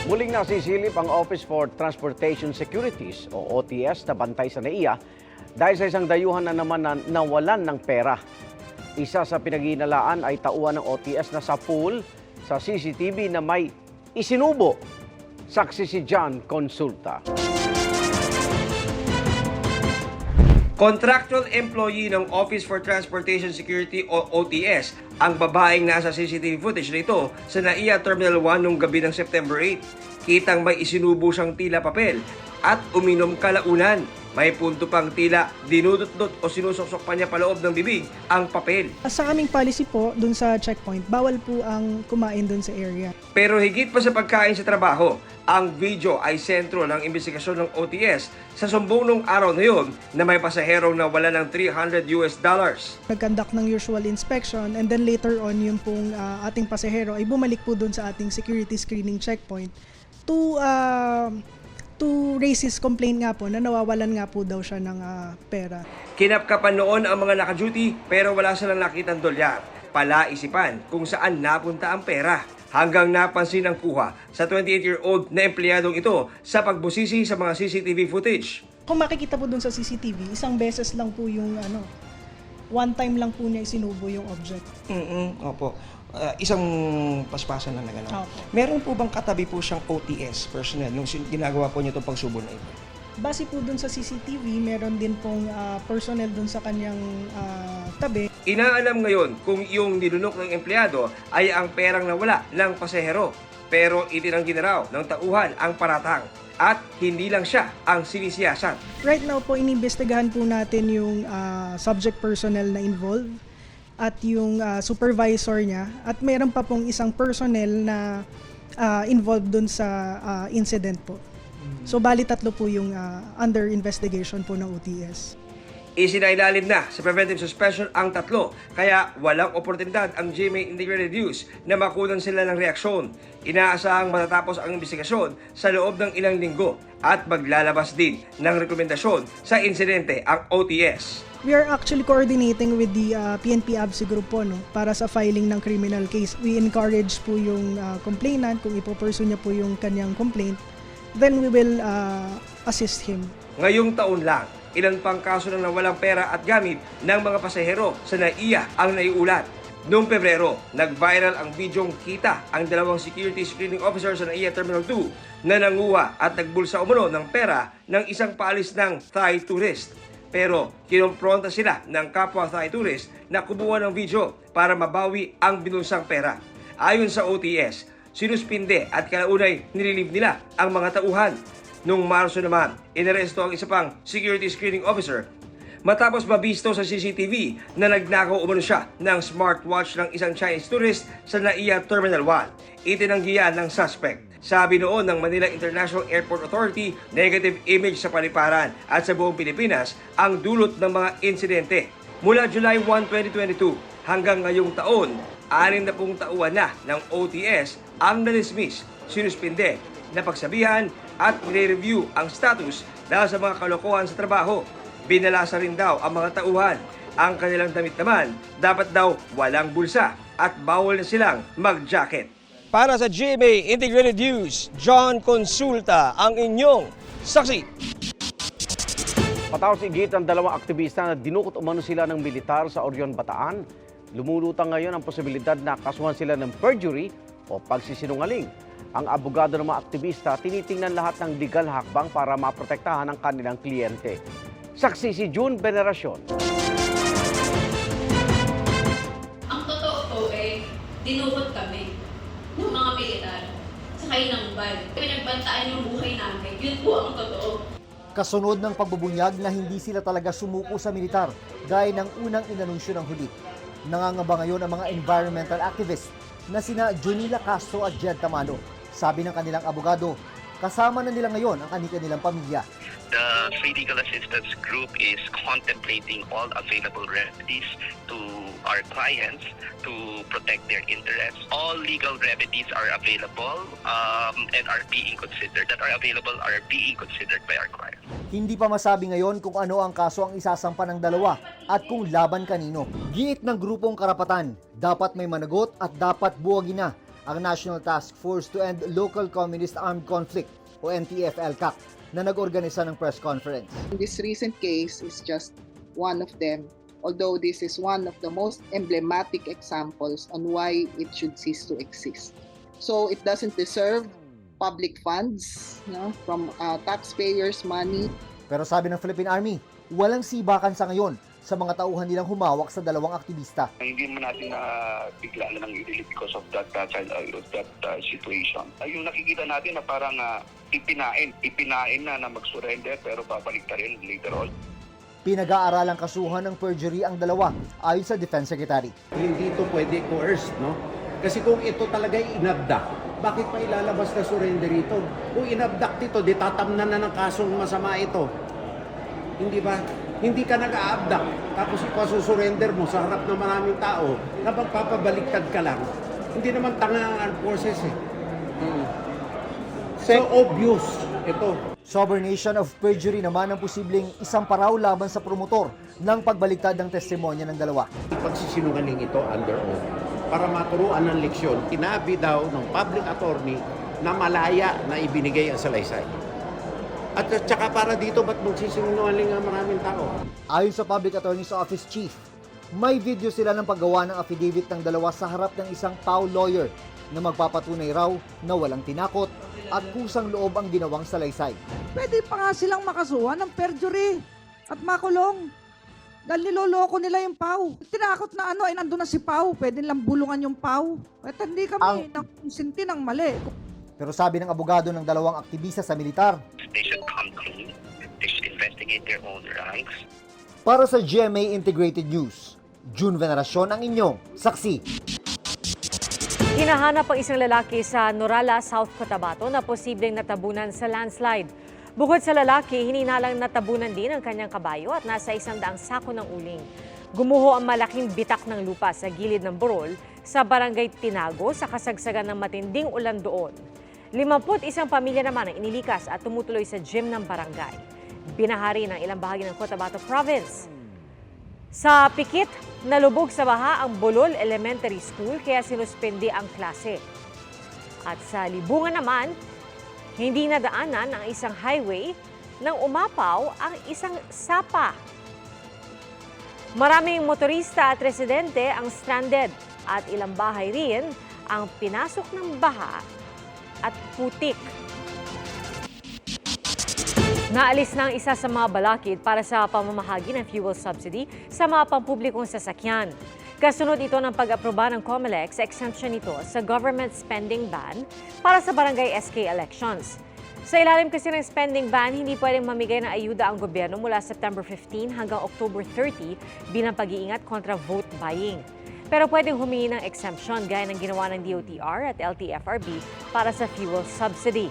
Muling nasisilip ang Office for Transportation Securities o OTS na bantay sa NAIA dahil sa isang dayuhan na naman na nawalan ng pera. Isa sa pinag-iinalaan ay tauhan ng OTS na sa pool sa CCTV na may isinubo. Saksi si John Consulta. Contractual employee ng Office for Transportation Security o OTS ang babaeng nasa CCTV footage nito sa NAIA Terminal 1 noong gabi ng September 8. Kitang may isinubo siyang tila papel at uminom kalaunan. May punto pang tila dinudot-dot o sinusok-sok pa niya paloob ng bibig ang papel. Sa aming policy po, dun sa checkpoint, bawal po ang kumain dun sa area. Pero higit pa sa pagkain sa trabaho, ang video ay sentro ng investigasyon ng OTS sa sumbong nung araw na yun na may pasaherong nawala ng $300. Nag-conduct ng usual inspection and then later on yung pong ating pasahero ay bumalik po dun sa ating security screening checkpoint to raise his complaint nga po na nawawalan nga po daw siya ng pera. Kinapkapan noon ang mga naka-duty pero wala silang nakitang dolyar. Palaisipan kung saan napunta ang pera. Hanggang napansin ang kuha sa 28-year-old na empleyadong ito sa pagbusisi sa mga CCTV footage. Kung makikita po dun sa CCTV, isang beses lang po yung one time lang po niya isinubo yung object. Opo. Isang paspasan lang na gano'n. Opo. Meron po bang katabi po siyang OTS personnel nung ginagawa po niyo itong pagsubo na ito? Base po dun sa CCTV, meron din pong personnel dun sa kanyang tabi. Inaalam ngayon kung yung nilunok ng empleyado ay ang perang nawala ng pasahero. Pero itinanggi na raw ng tauhan ang paratang at hindi lang siya ang sinisiyasan. Right now po, inimbestigahan po natin yung subject personnel na involved at yung supervisor niya. At meron pa pong isang personnel na involved dun sa incident po. So bali tatlo po yung under investigation po ng OTS. Isinailalim na sa preventive suspension ang tatlo, kaya walang oportunidad ang GMA Integrated News na makunan sila ng reaksyon. Inaasahang matatapos ang investigasyon sa loob ng ilang linggo at maglalabas din ng rekomendasyon sa insidente ang OTS. We are actually coordinating with the PNP ABSI group po para sa filing ng criminal case. We encourage po yung complainant kung ipopursue niya po yung kanyang complaint, then we will assist him. Ngayong taon lang, ilan pang kaso ng nawalang pera at gamit ng mga pasahero sa NAIA ang naiulat. Noong Pebrero, nag-viral ang bidyong kita ang dalawang security screening officer sa NAIA Terminal 2 na nanguha at nagbulsa umano ng pera ng isang paalis ng Thai tourist. Pero kinompronta sila ng kapwa Thai tourist na kumuha ng video para mabawi ang binulsang pera. Ayon sa OTS, sinuspinde at kalaunay nililive nila ang mga tauhan. Noong Marso naman, inaresto ang isa pang security screening officer matapos mabisto sa CCTV na nagnakaw umano siya ng smartwatch ng isang Chinese tourist sa NAIA Terminal 1. Itinanggihan ng suspect. Sabi noon ng Manila International Airport Authority, negative image sa paliparan at sa buong Pilipinas ang dulot ng mga insidente. Mula July 1, 2022 hanggang ngayong taon, 60 tauhan na ng OTS ang na-dismiss, sinuspinde, napagsabihan at nire-review ang status dahil sa mga kalokohan sa trabaho. Binalasa rin daw ang mga tauhan. Ang kanilang damit naman, dapat daw walang bulsa at bawal na silang mag-jacket. Para sa GMA Integrated News, John Consulta ang inyong saksi. Matapos igit ang dalawang aktivista na dinukot umano sila ng militar sa Orion, Bataan, lumulutang ngayon ang posibilidad na kasuhan sila ng perjury o pagsisinungaling. Ang abogado ng mga aktivista tinitingnan lahat ng legal hakbang para maprotektahan ang kanilang kliyente. Saksi si June Veneracion. Ang totoo po dinukot kami ng mga militar sakay ng van. Pinagbantaan yung buhay namin. Yun po ang totoo. Kasunod ng pagbubunyag na hindi sila talaga sumuko sa militar, gaya ng unang inanunsyo ng huli. Nangangamba ngayon ang mga environmental activists na sina Junila Castro at Jed Tamano. Sabi ng kanilang abogado, kasama na nila ngayon ang kanilang pamilya. The Free Legal Assistance Group is contemplating all available remedies to our clients to protect their interests. All legal remedies are available and are being considered by our clients. Hindi pa masabi ngayon kung ano ang kaso ang isasampa ng dalawa at kung laban kanino. Giit ng grupong karapatan, dapat may managot at dapat buwagin na ang National Task Force to End Local Communist Armed Conflict o NTF-ELCAC na nag-organisa ng press conference. This recent case is just one of them, although this is one of the most emblematic examples on why it should cease to exist. So it doesn't deserve public funds, from taxpayers' money. Pero sabi ng Philippine Army, walang sibakan sa ngayon sa mga tauhan nilang humawak sa dalawang aktivista. Hindi mo natin bigla na nang i-delete because of that situation. Yung nakikita natin na parang ipinain na mag-surrender pero babalik na rin later on. Pinag-aaralang kasuhan ng perjury ang dalawa ayon sa Defense Secretary. Hindi ito pwede coerced, no? Kasi kung ito talaga inabdak, bakit pa ilalabas na surrender ito? Kung inabdak ito, di tatamnan na ng kasong masama ito. Hindi ba? Hindi ka nag-a-abduct, tapos ipasusurrender mo sa harap ng maraming tao na magpapabaliktad ka lang. Hindi naman tanga ang armed forces eh. So obvious ito. Subornation of perjury naman ang posibleng isang paraw laban sa promotor ng pagbaliktad ng testimonya ng dalawa. Pagsisinungaling ito under oath para maturuan ng leksyon, tinabi daw ng public attorney na malaya na ibinigay ang salaysay. At saka para dito, ba't magsisinungaling ang maraming tao? Ayon sa Public Attorney's Office Chief, may video sila ng paggawa ng affidavit ng dalawa sa harap ng isang PAO lawyer na magpapatunay raw na walang tinakot at kusang loob ang ginawang salaysay. Pwede pa nga silang makasuhan ng perjury at makulong. Dahil niloloko nila yung PAO. Tinakot na ay nandun na si PAO. Pwede lang bulungan yung PAO. At hindi kami nangsinti ng mali. Pero sabi ng abogado ng dalawang aktivista sa militar, They should come clean. They should investigate their own ranks. para sa GMA Integrated News, June Veneracion ang inyong saksi. Hinahanap ang isang lalaki sa Norala, South Cotabato na posibleng natabunan sa landslide. Bukod sa lalaki, hininalang natabunan din ang kanyang kabayo at nasa 100 sako ng uling. Gumuho ang malaking bitak ng lupa sa gilid ng burol sa barangay Tinago sa kasagsagan ng matinding ulan doon. 51 pamilya naman ang inilikas at tumutuloy sa gym ng barangay. Binahari ng ilang bahagi ng Cotabato Province. Sa Pikit, nalubog sa baha ang Bolol Elementary School kaya sinuspende ang klase. At sa Libungan naman, hindi nadaanan ang isang highway nang umapaw ang isang sapa. Maraming motorista at residente ang stranded at ilang bahay rin ang pinasok ng baha at putik. Naalis na ang isa sa mga balakid para sa pamamahagi ng fuel subsidy sa mga pampublikong sasakyan. Kasunod ito ng pag-aproba ng COMELEC sa exemption nito sa government spending ban para sa barangay SK elections. Sa ilalim kasi ng spending ban, hindi pwedeng mamigay ng ayuda ang gobyerno mula September 15 hanggang October 30 bilang pag-iingat kontra vote buying. Pero pwedeng humingi ng exemption gaya ng ginawa ng DOTR at LTFRB para sa fuel subsidy.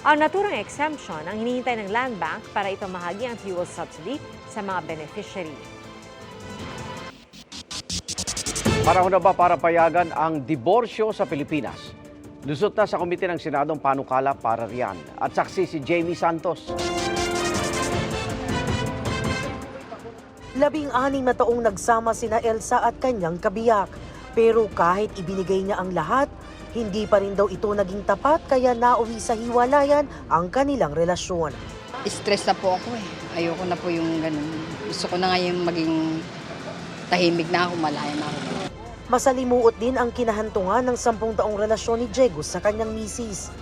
Ang naturang exemption ang hinihintay ng Land Bank para ipamahagi ang fuel subsidy sa mga beneficiary. Panahon na ba para payagan ang diborsyo sa Pilipinas? Lusot na sa komite ng Senadong panukala para riyan. At saksi si Jamie Santos. 16 na taong nagsama sina Elsa at kanyang kabiyak. Pero kahit ibinigay niya ang lahat, hindi pa rin daw ito naging tapat kaya nauwi sa hiwalayan ang kanilang relasyon. Stress na po ako eh. Ayoko na po yung ganun. Gusto ko na nga yung maging tahimik na ako, malaya na ako. Masalimuot din ang kinahantungan ng 10 taong relasyon ni Diego sa kanyang misis.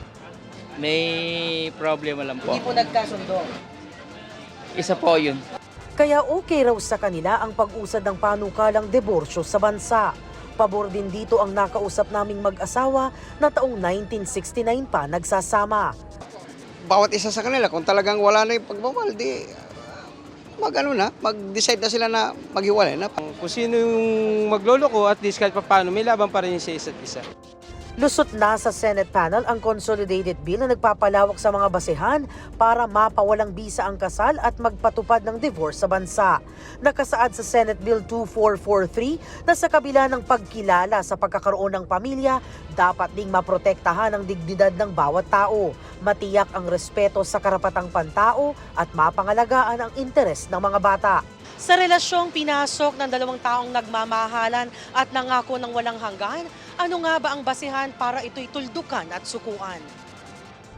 May problema lang po. Hindi po nagkasundo. Isa po yun. Kaya okay raw sa kanila ang pag-usad ng panukalang diborsyo sa bansa. Pabor din dito ang nakausap naming mag-asawa na taong 1969 pa nagsasama. Bawat isa sa kanila, kung talagang wala na yung pagmamahal, di mag-decide na sila na maghiwalay na. Kung sino yung magloloko, at least kahit paano, may laban pa rin sa isa't isa. Lusot na sa Senate panel ang consolidated bill na nagpapalawak sa mga basehan para mapawalang bisa ang kasal at magpatupad ng divorce sa bansa. Nakasaad sa Senate Bill 2443 na sa kabila ng pagkilala sa pagkakaroon ng pamilya, dapat ding maprotektahan ang dignidad ng bawat tao, matiyak ang respeto sa karapatang pantao at mapangalagaan ang interes ng mga bata. Sa relasyong pinasok ng dalawang taong nagmamahalan at nangako ng walang hanggan, ano nga ba ang basihan para ito'y tuldukan at sukuan?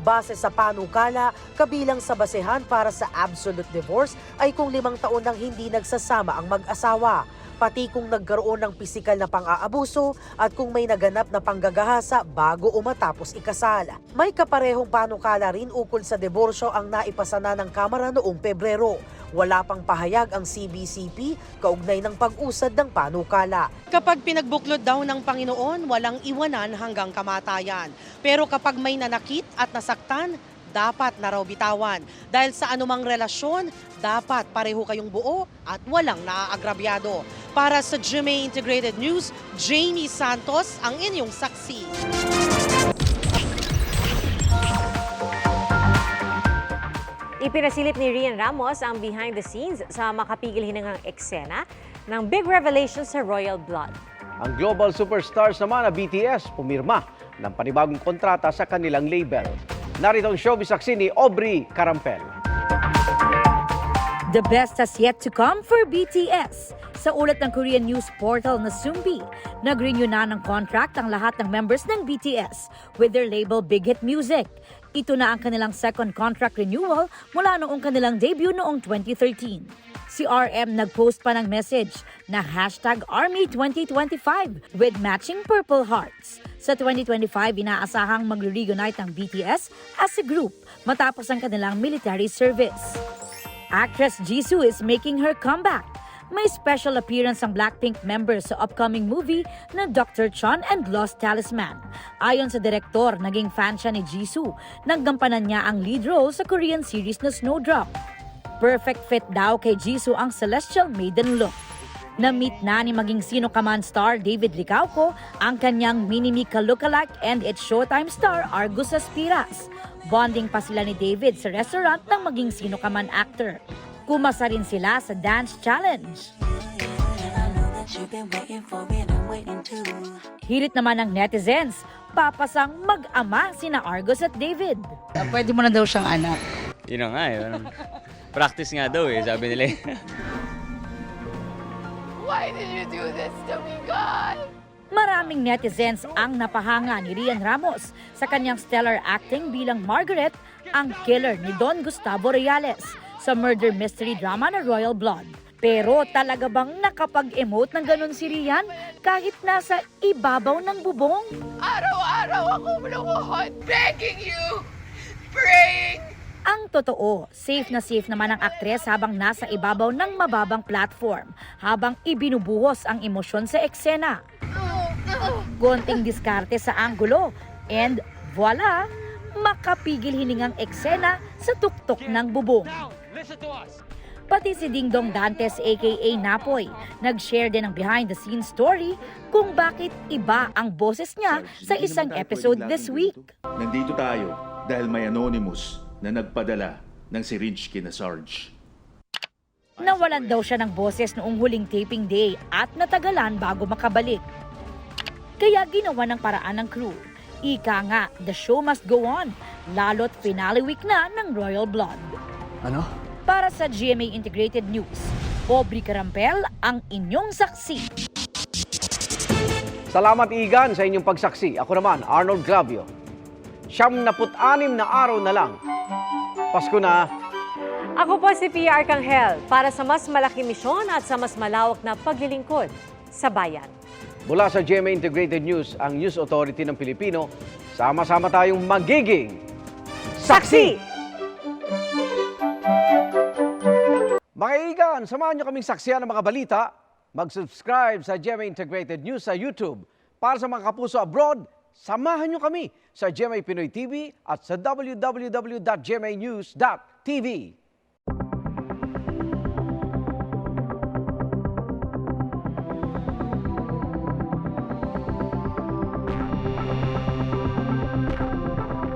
Base sa panukala, kabilang sa basehan para sa absolute divorce ay kung 5 taon nang hindi nagsasama ang mag-asawa, pati kung nagkaroon ng pisikal na pang-aabuso at kung may naganap na panggagahasa bago o matapos ikasal. May kaparehong panukala rin ukol sa diborsyo ang naipasa na ng Kamara noong Pebrero. Wala pang pahayag ang CBCP kaugnay ng pag-usad ng panukala. Kapag pinagbuklod daw ng Panginoon, walang iwanan hanggang kamatayan. Pero kapag may nanakit at nasaktan, dapat na raw bitawan. Dahil sa anumang relasyon, dapat pareho kayong buo at walang naaagrabyado. Para sa GMA Integrated News, Jamie Santos ang inyong saksi. Ipinasilip ni Rian Ramos ang behind the scenes sa makapigil hiningang eksena ng big revelation sa Royal Blood. Ang global superstars naman na BTS pumirma ng panibagong kontrata sa kanilang label. Narito ang showbiz saksi ni Aubrey Carampel. The best has yet to come for BTS. Sa ulat ng Korean news portal na Soombi, nag-renew na ng contract ang lahat ng members ng BTS with their label Big Hit Music. Ito na ang kanilang second contract renewal mula noong kanilang debut noong 2013. Si RM nag-post pa ng message na #Army2025 with matching purple hearts. Sa 2025, inaasahang mag-reunite ng BTS as a group matapos ang kanilang military service. Actress Jisoo is making her comeback. May special appearance ang Blackpink members sa upcoming movie na Dr. Chon and Lost Talisman. Ayon sa direktor, naging fan siya ni Jisoo. Naggampanan niya ang lead role sa Korean series na Snowdrop. Perfect fit daw kay Jisoo ang celestial maiden look. Na-meet na ni maging Sino Ka Man star David Licauco ang kanyang Mini-Mika lookalike and its Showtime star Argus Aspiras. Bonding pa sila ni David sa restaurant ng maging Sino Ka Man actor. Kumasa rin sila sa dance challenge. Hirit naman ng netizens, papasang mag-ama sina Argus at David. Pwede mo na daw siyang anak. Yun na nga eh. Practice nga daw eh, sabi nila. Why did you do this to me, God? Maraming netizens ang napahanga ni Rian Ramos sa kanyang stellar acting bilang Margaret, ang killer ni Don Gustavo Reales sa murder mystery drama na Royal Blood. Pero talaga bang nakapag-emote ng ganun si Rian kahit nasa ibabaw ng bubong? Araw-araw ako lumuhod, begging you, praying. Ang totoo, safe na safe naman ang aktres habang nasa ibabaw ng mababang platform habang ibinubuhos ang emosyon sa eksena. Konting diskarte sa anggulo and voila, makapigil hiningang eksena sa tuktok ng bubong. Pati si Dingdong Dantes aka Napoy, nag-share din ng behind-the-scenes story kung bakit iba ang boses niya sa isang episode this week. Nandito tayo dahil may anonymous na nagpadala ng syringe kina Sarge. Nawalan daw siya ng boses noong huling taping day at natagalan bago makabalik. Kaya ginawa ng paraan ng crew. Ika nga, the show must go on, lalo't finale week na ng Royal Blood. Ano? Para sa GMA Integrated News, Aubrey Carampel ang inyong saksi. Salamat Igan sa inyong pagsaksi. Ako naman, Arnold Glavio. 76 na araw na lang. Pasko na. Ako po si Pia Arcangel para sa mas malaking misyon at sa mas malawak na paglilingkod sa bayan. Mula sa GMA Integrated News, ang News Authority ng Pilipino, sama-sama tayong magiging saksi! Mga Igan, samahan nyo kaming saksiyan ng mga balita. Mag-subscribe sa GMA Integrated News sa YouTube. Para sa mga kapuso abroad, samahan nyo kami sa GMA Pinoy TV at sa www.gmanews.tv.